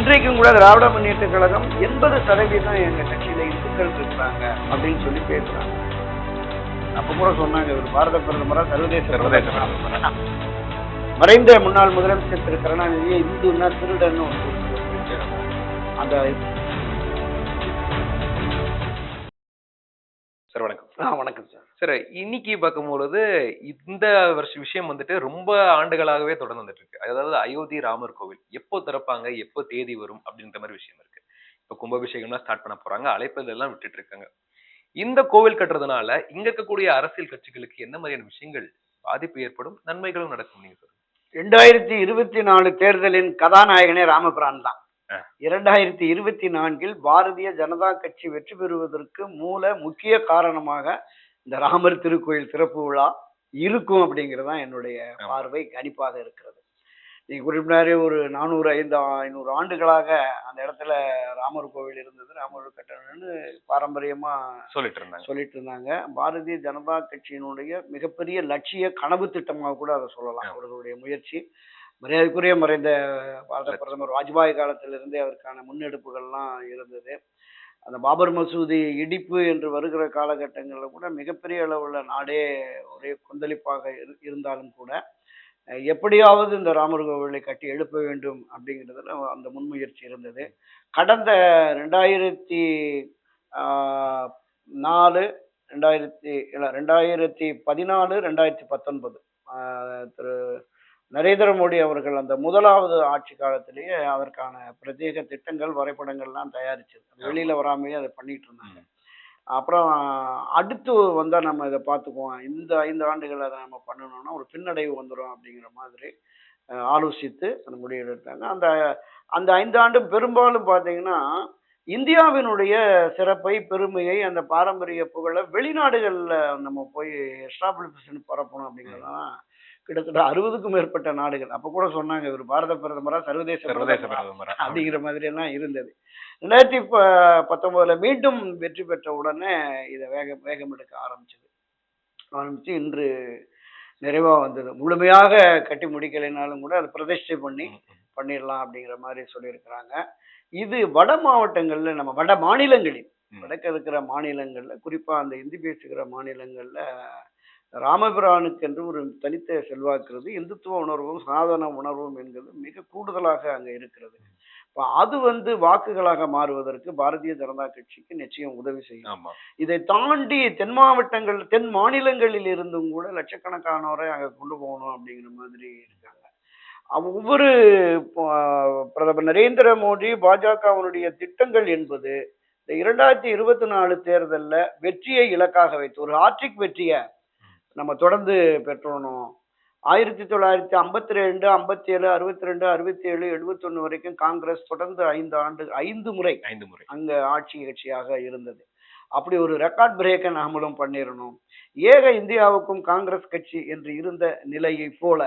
இன்றைக்கும் கூட திராவிட முன்னேற்ற கழகம் 80% எங்க கட்சியில இந்துக்கள் இருக்கிறாங்க அப்படின்னு சொல்லி பேசுறாங்க. அப்ப கூட சொன்னாங்க, இவர் பாரத பிரதமரா சர்வதேச மறைந்த முன்னாள் முதலமைச்சர் திரு கருணாநிதியை இந்துன்னா திருடன்னு அந்த சார் வணக்கம். வணக்கம் சார். சார், இன்னைக்கு பார்க்கும்பொழுது இந்த விஷயம் வந்துட்டு ரொம்ப ஆண்டுகளாகவே தொடர்ந்து வந்துட்டு இருக்கு. அதாவது அயோத்தி ராமர் கோவில் எப்போ திறப்பாங்க, எப்போ தேதி வரும் அப்படின்ற மாதிரி விஷயம் இருக்கு. இப்ப கும்பாபிஷேகம்லாம் ஸ்டார்ட் பண்ண போறாங்க, அழைப்பது எல்லாம் விட்டுட்டு இருக்காங்க. இந்த கோவில் கட்டுறதுனால இங்க இருக்கக்கூடிய அரசியல் கட்சிகளுக்கு என்ன மாதிரியான விஷயங்கள் பாதிப்பு ஏற்படும், நன்மைகளும் நடக்கும் நீங்க சொல்லுங்க. 2024 தேர்தலின் கதாநாயகனே ராமபிரான் தான். 2024 பாரதிய ஜனதா கட்சி வெற்றி பெறுவதற்கு முக்கிய காரணமாக இந்த ராமர் திருக்கோயில் திறப்பு விழா இருக்கும் அப்படிங்கிறதான் என்னுடைய பார்வை, கணிப்பாக இருக்கிறது. நீங்க குறிப்பிட்டாரு, ஒரு 400-500 ஆண்டுகளாக அந்த இடத்துல ராமர் கோவில் இருந்தது, ராமர் கட்டணும்னு பாரம்பரியமா சொல்லிட்டு இருந்தாங்க. பாரதிய ஜனதா கட்சியினுடைய மிகப்பெரிய லட்சிய கனவு திட்டமாக கூட அதை சொல்லலாம். அவர்களுடைய முயற்சி மரியாதைக்குரிய மறைந்த பாரத பிரதமர் வாஜ்பாய் காலத்திலிருந்தே அதற்கான முன்னெடுப்புகள்லாம் இருந்தது. அந்த பாபர் மசூதி இடிப்பு என்று வருகிற காலகட்டங்களில் கூட மிகப்பெரிய அளவுள்ள நாடே ஒரே கொந்தளிப்பாக இருந்தாலும் கூட எப்படியாவது இந்த ராமர் கோவிலை கட்டி எழுப்ப வேண்டும் அப்படிங்கிறதுல அந்த முன்முயற்சி இருந்தது. கடந்த 2014-2019 திரு நரேந்திர மோடி அவர்கள் அந்த முதலாவது ஆட்சி காலத்திலேயே அதற்கான பிரத்யேக திட்டங்கள், வரைபடங்கள்லாம் தயாரிச்சது. வெளியில வராமையே அதை பண்ணிட்டு இருந்தாங்க. அப்புறம் அடுத்து வந்தா நம்ம இதை பார்த்துக்குவோம், இந்த 5 ஆண்டுகள் அதை நம்ம பண்ணணும்னா ஒரு பின்னடைவு வந்துடும் அப்படிங்கிற மாதிரி ஆலோசித்து அந்த முடிவு எடுத்தாங்க. அந்த 5 ஆண்டும் பெரும்பாலும் பார்த்தீங்கன்னா இந்தியாவினுடைய சிறப்பை, பெருமையை, அந்த பாரம்பரிய புகழை வெளிநாடுகளில் நம்ம போய் எஸ்டாப்ளிஷ்மெண்ட் பரப்பணும் அப்படிங்கிறதான் கிட்டத்தட்ட 60க்கும் மேற்பட்ட நாடுகள். அப்ப கூட சொன்னாங்க, இவர் பாரத பிரதமரா சர்வதேச பிரதமரா அப்படிங்கிற மாதிரி எல்லாம் இருந்தது. 2019 மீண்டும் வெற்றி பெற்ற உடனே இதை வேகம் எடுக்க ஆரம்பிச்சு இன்று நிறைவா வந்தது. முழுமையாக கட்டி முடிக்கலைனாலும் கூட அதை பிரதிஷ்டை பண்ணிடலாம் அப்படிங்கிற மாதிரி சொல்லியிருக்கிறாங்க. இது வட மாவட்டங்கள்ல, நம்ம வட மாநிலங்களில், வடக்கு இருக்கிற மாநிலங்கள்ல, குறிப்பா அந்த இந்தி பேசுகிற மாநிலங்கள்ல ராமபிரானுக்கு என்று ஒரு தனித்த செல்வாக்குறது, இந்துத்துவ உணர்வும் சனாதன உணர்வும் என்கிறது மிக கூடுதலாக அங்க இருக்கிறது. அது வாக்குகளாக மாறுவதற்கு பாரதிய ஜனதா கட்சிக்கு நிச்சயம் உதவி செய்யும். இதை தாண்டி தென் மாநிலங்களில் இருந்தும் கூட லட்சக்கணக்கானோரை அங்க கொண்டு போகணும் அப்படிங்கிற மாதிரி இருக்காங்க. ஒவ்வொரு பிரதமர் நரேந்திர மோடி பாஜகவினுடைய திட்டங்கள் என்பது இந்த 2024 தேர்தலில் வெற்றியை இலக்காக வைத்து ஒரு ஹாட்ரிக் வெற்றியை நம்ம தொடர்ந்து பெற்றோணும். 1952, 57, 62, 67, 71 வரைக்கும் காங்கிரஸ் தொடர்ந்து 5 முறை அங்க ஆட்சி கட்சியாக இருந்தது. அப்படி ஒரு ரெக்கார்ட் பிரேக்கை நாமளும் பண்ணிடணும். ஏக இந்தியாவுக்கும் காங்கிரஸ் கட்சி என்று இருந்த நிலையை போல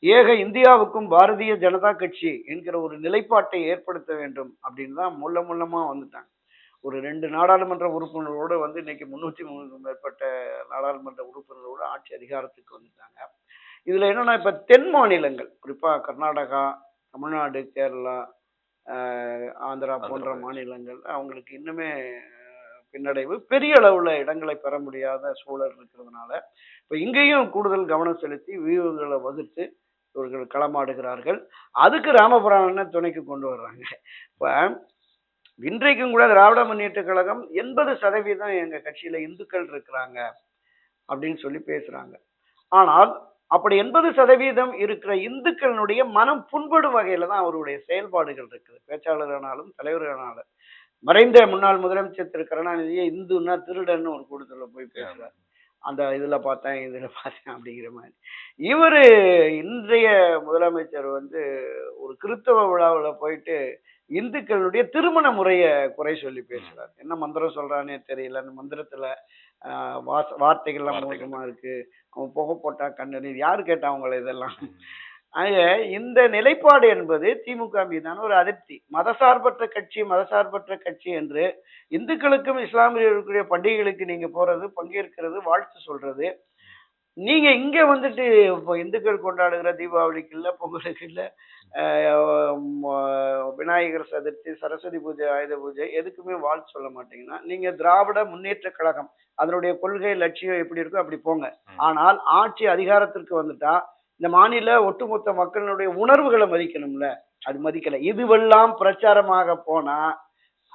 ஏக இந்தியாவுக்கும் பாரதிய ஜனதா கட்சி என்கிற ஒரு நிலைப்பாட்டை ஏற்படுத்த வேண்டும் அப்படின்னு தான் முள்ளமா வந்துட்டாங்க. ஒரு 2 நாடாளுமன்ற உறுப்பினரோடு இன்னைக்கு 303 மேற்பட்ட நாடாளுமன்ற உறுப்பினரோடு ஆட்சி அதிகாரத்துக்கு வந்துட்டாங்க. இதுல என்னன்னா, இப்ப தென் மாநிலங்கள், குறிப்பா கர்நாடகா, தமிழ்நாடு, கேரளா, ஆந்திரா போன்ற மாநிலங்கள் அவங்களுக்கு இன்னுமே பின்னடைவு, பெரிய அளவுல இடங்களை பெற முடியாத சூழல் இருக்கிறதுனால இப்ப இங்கேயும் கூடுதல் கவனம் செலுத்தி வியூகங்களை வகுத்து இவர்கள் களமாடுகிறார்கள். அதுக்கு ராமபிரான துணைக்கு கொண்டு வர்றாங்க. இப்ப இன்றைக்கும் கூட திராவிட முன்னேற்ற கழகம் 80% எங்க கட்சியில இந்துக்கள் இருக்கிறாங்க அப்படின்னு சொல்லி பேசுறாங்க. ஆனால் அப்படி 80% இருக்கிற இந்துக்களுடைய மனம் புண்படும் வகையில தான் அவருடைய செயல்பாடுகள் இருக்குது. பேச்சாளரானாலும் தலைவரானாலும். மறைந்த முன்னாள் முதலமைச்சர் திரு கருணாநிதியை இந்துன்னா திருடன்னு ஒரு கூட்டத்துல போய் பேசுறாரு. அந்த இதுல பார்த்தேன் அப்படிங்கிற மாதிரி. இவரு இன்றைய முதலமைச்சர் ஒரு கிறிஸ்தவ விழாவில் போயிட்டு இந்துக்களுடைய திருமண முறைய குறை சொல்லி பேசுறாரு. என்ன மந்திரம் சொல்றானே தெரியல. அந்த மந்திரத்துல வார்த்தைகள்லாம் மோசமா இருக்கு. அவன் புகை போட்டா கண்ணு, யாரு கேட்டா அவங்கள இதெல்லாம். ஆக இந்த நிலைப்பாடு என்பது திமுக மீதான ஒரு அதிருப்தி. மதசார்பற்ற கட்சி என்று இந்துக்களுக்கும் இஸ்லாமியர்களுக்குரிய பண்டிகைகளுக்கு நீங்க போறது, பங்கேற்கிறது, வாழ்த்து சொல்றது, நீங்க இங்க வந்துட்டு இப்போ இந்துக்கள் கொண்டாடுகிற தீபாவளிக்கு இல்ல, பொங்கலுக்கு இல்ல, விநாயகர் சதுர்த்தி, சரஸ்வதி பூஜை, ஆயுத பூஜை எதுக்குமே வாழ்த்து சொல்ல மாட்டீங்கன்னா, நீங்க திராவிட முன்னேற்ற கழகம் அதனுடைய கொள்கை லட்சியம் எப்படி இருக்கோ அப்படி போங்க. ஆனால் ஆட்சி அதிகாரத்திற்கு வந்துட்டா இந்த மாநில ஒட்டுமொத்த மக்களுடைய உணர்வுகளை மதிக்கணும்ல, அது மதிக்கல. இதுவெல்லாம் பிரச்சாரமாக போனா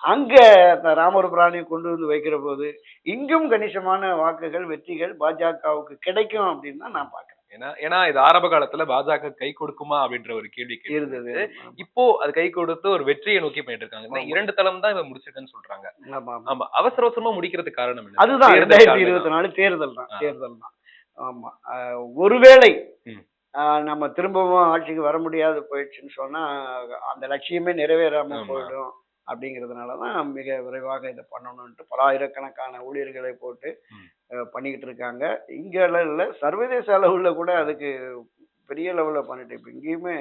அங்க இந்த ராமர் பிராணியை கொண்டு வந்து வைக்கிற போது இங்கும் கணிசமான வாக்குகள் வெற்றிகள் பாஜகவுக்கு கிடைக்கும் அப்படின்னு தான் நான் பாக்குறேன். ஏன்னா ஏன்னா இது ஆரம்ப காலத்துல பாஜக கை கொடுக்குமா அப்படின்ற ஒரு கேள்வி இருந்தது. கேட்டது. இப்போ அது கை கொடுத்து ஒரு வெற்றியை நோக்கி போயிட்டு இருக்காங்க. இந்த 2 தளம் தான் இவன் முடிச்சிருக்கேன்னு சொல்றாங்க. ஆமா. அவசர அவசரமா முடிக்கிறதுக்கு காரணம் என்ன? அதுதான் 2024 தேர்தல் தான். தேர்தல் தான். ஆமா. ஒருவேளை நம்ம திரும்பவும் ஆட்சிக்கு வர முடியாது போயிடுச்சுன்னு சொன்னா அந்த லட்சியமே நிறைவேறாம போயிடும் அப்படிங்கிறதுனாலதான் மிக விரைவாக இதை பண்ணணும்ட்டு பல ஆயிரக்கணக்கான ஊழியர்களை போட்டு பண்ணிக்கிட்டு இருக்காங்க. இங்க இல்ல, சர்வதேச அளவுல கூட அதுக்கு பெரிய லெவல்ல பண்ணிட்டு இப்ப இங்கேயுமே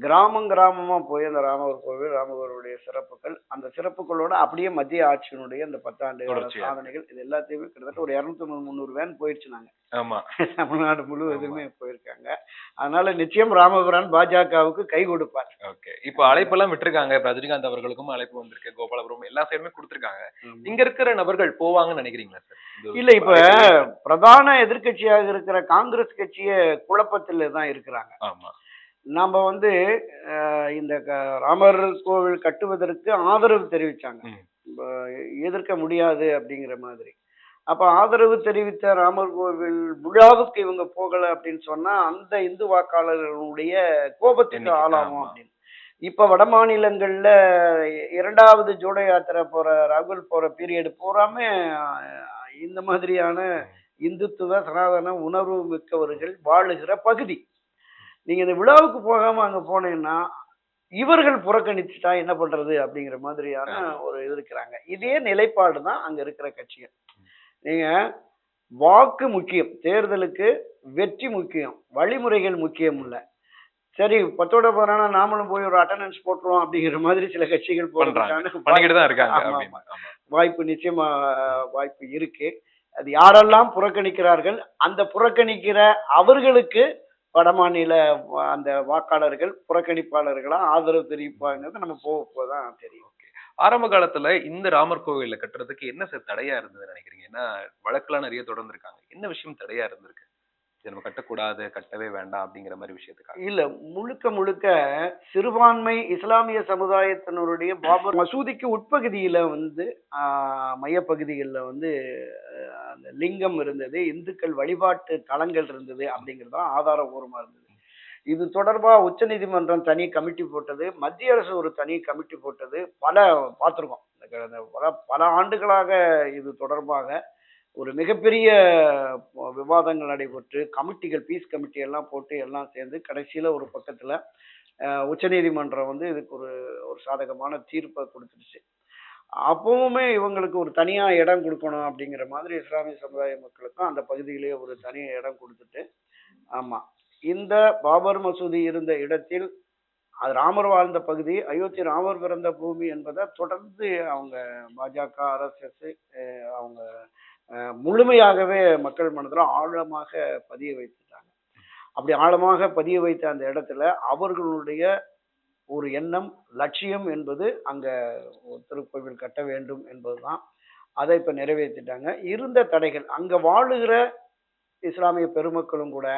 கிராமமா போய் அந்த ராமர் கோவில், ராமருடைய சிறப்புகள், அந்த சிறப்புகளோட அப்படியே மத்திய ஆட்சியினுடைய அந்த 10 ஆண்டு சாதனைகள் இது எல்லாத்தையுமே கிட்டத்தட்ட ஒரு 250, 300 வேன் போயிடுச்சு. நாங்க தமிழ்நாடு முழுவதுமே போயிருக்காங்க. அதனால நிச்சயம் ராமபுரான் பாஜகவுக்கு கை கொடுப்பார். ஓகே. இப்போ அழைப்பெல்லாம் விட்டுருக்காங்க. ரஜினிகாந்த் அவர்களுக்கும் அழைப்பு வந்திருக்கு, கோபாலபுரம் எல்லா சைடுமே கொடுத்திருக்காங்க. இங்க இருக்கிற நபர்கள் போவாங்கன்னு நினைக்கிறீங்களா சார்? இல்ல, இப்ப பிரதான எதிர்கட்சியாக இருக்கிற காங்கிரஸ் கட்சிய குழப்பத்துல தான் இருக்கிறாங்க. ஆமா. நாம வந்து இந்த ராமர் கோவில் கட்டுவதற்கு ஆதரவு தெரிவிச்சாங்க, எதிர்க்க முடியாது அப்படிங்கிற மாதிரி. அப்ப ஆதரவு தெரிவித்த ராமர் கோவில் விழாவுக்கு இவங்க போகல அப்படின்னு சொன்னா அந்த இந்து வாக்காளர்களுடைய கோபத்துக்கு ஆளாகும் அப்படின்னு. இப்ப வட மாநிலங்கள்ல 2வது ஜோட யாத்திரை போற ராகுல் போற பீரியட் போறாம இந்த மாதிரியான இந்துத்துவ சனாதன உணர்வு மிக்கவர்கள் வாழுகிற பகுதி. நீங்க இந்த விழாவுக்கு போகாம அங்க போனீங்கன்னா இவர்கள் புறக்கணிச்சுட்டா என்ன பண்றது அப்படிங்கிற மாதிரியான ஒரு இது இருக்கிறாங்க. இதே நிலைப்பாடு தான் அங்க இருக்கிற கட்சிகள். நீங்க வாக்கு முக்கியம், தேர்தலுக்கு வெற்றி முக்கியம், வழிமுறைகள் முக்கியம் இல்ல. சரி 10ஓட 11 நாமளும் போய் ஒரு அட்டண்டன்ஸ் போட்டுருவோம் அப்படிங்கிற மாதிரி சில கட்சிகள் வாய்ப்பு நிச்சயமா வாய்ப்பு இருக்கு. அது யாரெல்லாம் புறக்கணிக்கிறார்கள், அந்த புறக்கணிக்கிற அவர்களுக்கு வட மாநில அந்த வாக்காளர்கள் புறக்கணிப்பாளர்களா ஆதரவு தெரிவிப்பாங்கிறது நம்ம போகதான் தெரியும். ஆரம்ப காலத்துல இந்த ராமர் கோவில கட்டுறதுக்கு என்ன சார் தடையா இருந்ததுன்னு நினைக்கிறீங்க? ஏன்னா வழக்கெல்லாம் நிறைய தொடர்ந்துருக்காங்க. என்ன விஷயம் தடையா இருந்திருக்கு? நம்ம கட்டக்கூடாது, கட்டவே வேண்டாம் அப்படிங்கிற மாதிரி விஷயத்துக்காக இல்ல, முழுக்க சிறுபான்மை இஸ்லாமிய சமுதாயத்தினருடைய பாபர் மசூதிக்கு உட்பகுதியில வந்து மையப்பகுதிகளில் வந்து அந்த லிங்கம் இருந்தது, இந்துக்கள் வழிபாட்டு தலங்கள் இருந்தது அப்படிங்கிறது தான் ஆதாரபூர்வமா இருந்தது. இது தொடர்பா உச்ச நீதிமன்றம் தனி கமிட்டி போட்டது, மத்திய அரசு ஒரு தனி கமிட்டி போட்டது, பார்த்திருக்கோம். பல ஆண்டுகளாக இது தொடர்பாக ஒரு மிகப்பெரிய விவாதங்கள் நடைபெற்று கமிட்டிகள், பீஸ் கமிட்டி எல்லாம் போட்டு எல்லாம் சேர்ந்து கடைசியில ஒரு பக்கத்துல உச்சநீதிமன்றம் வந்து இதுக்கு ஒரு சாதகமான தீர்ப்பை கொடுத்துருச்சு. அப்பவுமே இவங்களுக்கு ஒரு தனியா இடம் கொடுக்கணும் அப்படிங்கிற மாதிரி இஸ்லாமிய சமுதாய மக்களுக்கும் அந்த பகுதியிலேயே ஒரு தனியா இடம் கொடுத்துட்டு, ஆமா இந்த பாபர் மசூதி இருந்த இடத்தில் அது ராமர் வாழ்ந்த பகுதி, அயோத்தி ராமர் பிறந்த பூமி என்பதை தொடர்ந்து அவங்க பாஜக RSS அவங்க முழுமையாகவே மக்கள் மனதில் ஆழமாக பதிய வைத்துட்டாங்க. அப்படி ஆழமாக பதிய வைத்த அந்த இடத்துல அவர்களுடைய ஒரு எண்ணம், லட்சியம் என்பது அங்க திருக்கோவில் கட்ட வேண்டும் என்பதுதான். அதை இப்ப நிறைவேற்றிட்டாங்க. இருந்த தடைகள், அங்க வாழுகிற இஸ்லாமிய பெருமக்களும் கூட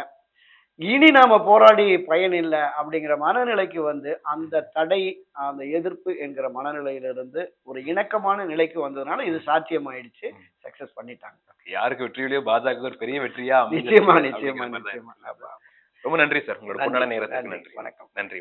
இனி நாம போராடி பயன் இல்லை அப்படிங்கிற மனநிலைக்கு வந்து அந்த தடை, அந்த எதிர்ப்பு என்கிற மனநிலையிலிருந்து ஒரு இணக்கமான நிலைக்கு வந்ததுனால இது சாத்தியமாயிடுச்சு, சக்சஸ் பண்ணிட்டாங்க. யாருக்கு வெற்றியிலேயோ பாஜக ஒரு பெரிய வெற்றியா நிச்சயமா. ரொம்ப நன்றி சார், உங்களோட நேரத்துக்கு நன்றி. வணக்கம். நன்றி.